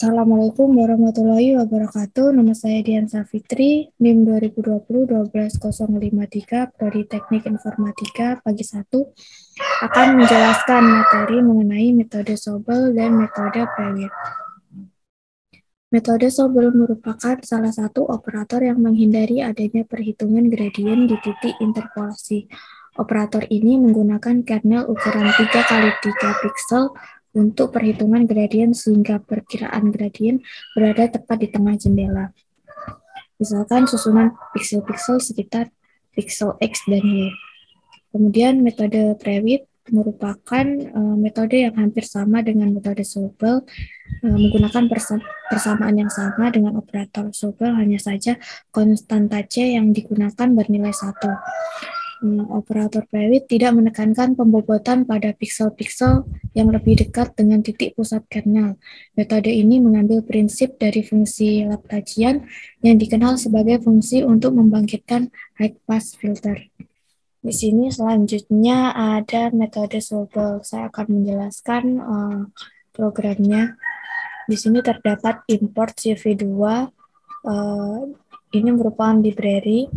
Assalamualaikum warahmatullahi wabarakatuh. Nama saya Dian Safitri, NIM 2020-12053, Prodi Teknik Informatika, pagi 1, akan menjelaskan materi mengenai metode Sobel dan metode Prewitt. Metode Sobel merupakan salah satu operator yang menghindari adanya perhitungan gradien di titik interpolasi. Operator ini menggunakan kernel ukuran 3x3 piksel untuk perhitungan gradien sehingga perkiraan gradien berada tepat di tengah jendela. Misalkan susunan piksel-piksel sekitar piksel X dan Y. Kemudian metode Prewitt merupakan metode yang hampir sama dengan metode Sobel, menggunakan persamaan yang sama dengan operator Sobel, hanya saja konstanta C yang digunakan bernilai 1. Operator Prewitt tidak menekankan pembobotan pada piksel-piksel yang lebih dekat dengan titik pusat kernel. Metode ini mengambil prinsip dari fungsi Laplacian yang dikenal sebagai fungsi untuk membangkitkan high pass filter. Di sini selanjutnya ada metode Sobel. Saya akan menjelaskan programnya. Di sini terdapat import CV2. Ini merupakan library.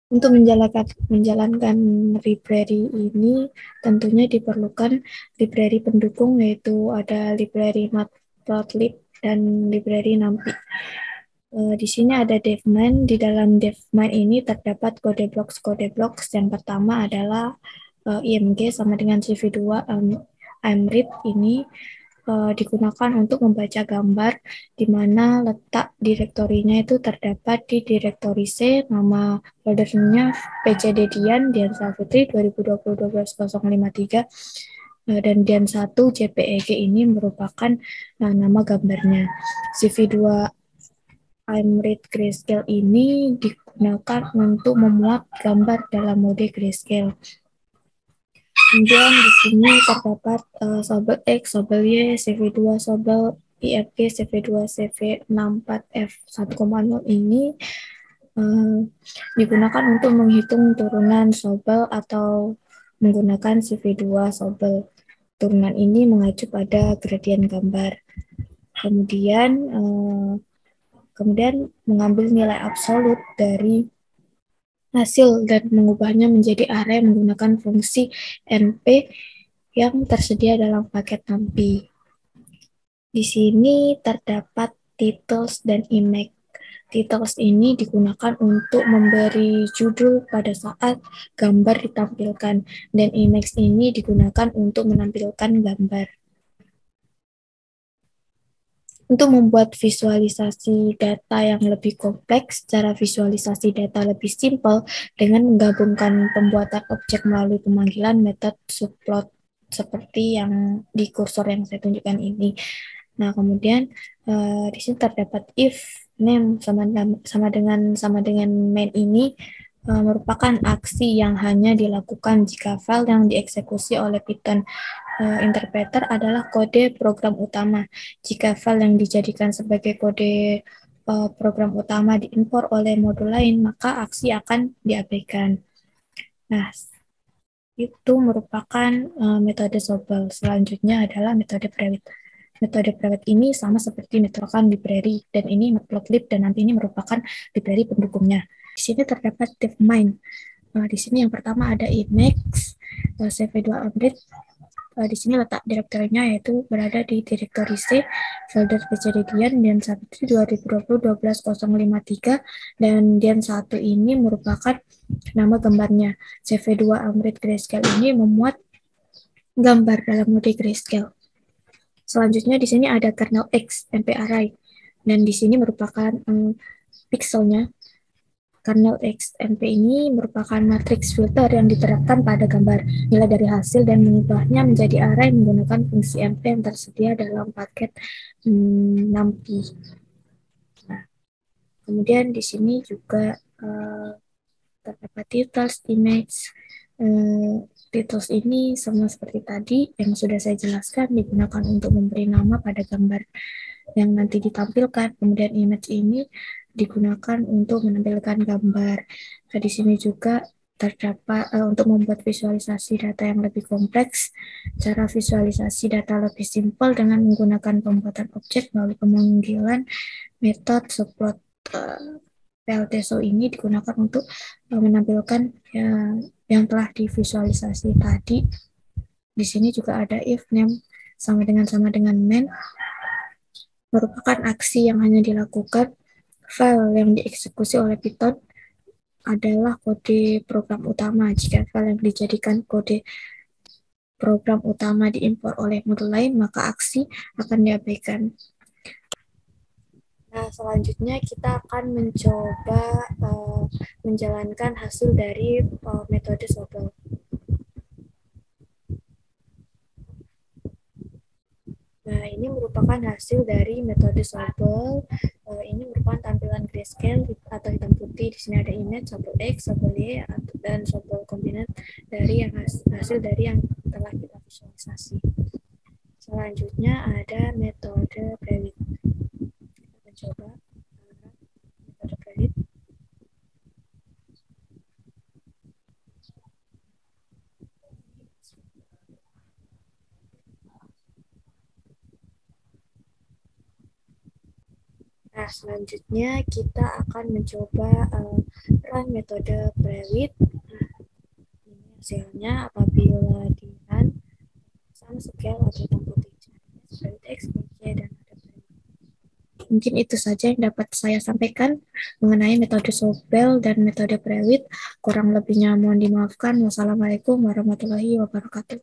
Untuk menjalankan library ini tentunya diperlukan library pendukung, yaitu ada library matplotlib dan library numpy. Di sini ada devmin. Di dalam devmin ini terdapat kode blocks. Yang pertama adalah img sama dengan CV2 imread. Ini digunakan untuk membaca gambar, di mana letak direktorinya itu terdapat di direktori C, nama foldernya PCD Dian Safitri 2020-12053, dan Dian 1 JPEG ini merupakan nama gambarnya. CV2 imread grayscale ini digunakan untuk memuat gambar dalam mode grayscale. Kemudian di sini terdapat Sobel X, Sobel Y, CV2 Sobel, IFG, CV2, CV64F1,0 ini digunakan untuk menghitung turunan Sobel atau menggunakan CV2 Sobel. Turunan ini mengacu pada gradien gambar. Kemudian mengambil nilai absolut dari hasil dan mengubahnya menjadi array menggunakan fungsi np yang tersedia dalam paket numpy. Di sini terdapat titles dan image. Titles ini digunakan untuk memberi judul pada saat gambar ditampilkan, dan image ini digunakan untuk menampilkan gambar. Untuk membuat visualisasi data yang lebih kompleks, cara visualisasi data lebih simpel dengan menggabungkan pembuatan objek melalui pemanggilan metode subplot seperti yang di kursor yang saya tunjukkan ini. Nah, kemudian di sini terdapat if name sama dengan main ini merupakan aksi yang hanya dilakukan jika file yang dieksekusi oleh Python interpreter adalah kode program utama. Jika file yang dijadikan sebagai kode program utama diimpor oleh modul lain, maka aksi akan diabaikan. Nah, itu merupakan metode Sobel. Selanjutnya adalah metode Prewitt. Metode Prewitt ini sama seperti metode library, dan ini matplotlib, dan nanti ini merupakan library pendukungnya. Di sini terdapat devmin. Di sini yang pertama ada Emacs, CV2 update. Di sini letak direktorinya yaitu berada di direktori C, folder PCD Dian 1 2020-12053, dan Dian 1 ini merupakan nama gambarnya. CV2 Amrit Grayscale ini memuat gambar dalam mode grayscale. Selanjutnya di sini ada kernel X NP array, dan di sini merupakan pikselnya. Kernel XNP ini merupakan matriks filter yang diterapkan pada gambar nilai dari hasil dan mengubahnya menjadi array menggunakan fungsi MP yang tersedia dalam paket numpy. Nah, kemudian di sini juga terdapat titles, image. Titles ini sama seperti tadi yang sudah saya jelaskan, digunakan untuk memberi nama pada gambar yang nanti ditampilkan. Kemudian image ini digunakan untuk menampilkan gambar. Nah, di sini juga untuk membuat visualisasi data yang lebih kompleks, cara visualisasi data lebih simpel dengan menggunakan pembuatan objek melalui pemanggilan metode subplot. PLTSO ini digunakan untuk menampilkan yang telah divisualisasi tadi. Di sini juga ada if name sama dengan main merupakan aksi yang hanya dilakukan. File yang dieksekusi oleh Python adalah kode program utama. Jika file yang dijadikan kode program utama diimpor oleh modul lain, maka aksi akan diabaikan. Nah, selanjutnya kita akan mencoba menjalankan hasil dari metode Sobel. Nah, ini merupakan hasil dari metode Sobel. Ini merupakan tampilan grayscale atau hitam putih. Di sini ada image, Sobel X, Sobel Y, dan Sobel kombinat dari yang hasil dari yang telah kita visualisasi. Selanjutnya ada metode prelit. Kita mencoba metode prelit. Nah, selanjutnya kita akan mencoba run metode prelit. Nah, ini hasilnya apabila di run sama scale atau hitam putih. Prelit X, Y, dan ada prelit. Mungkin itu saja yang dapat saya sampaikan mengenai metode Sobel dan metode prelit. Kurang lebihnya mohon dimaafkan. Wassalamualaikum warahmatullahi wabarakatuh.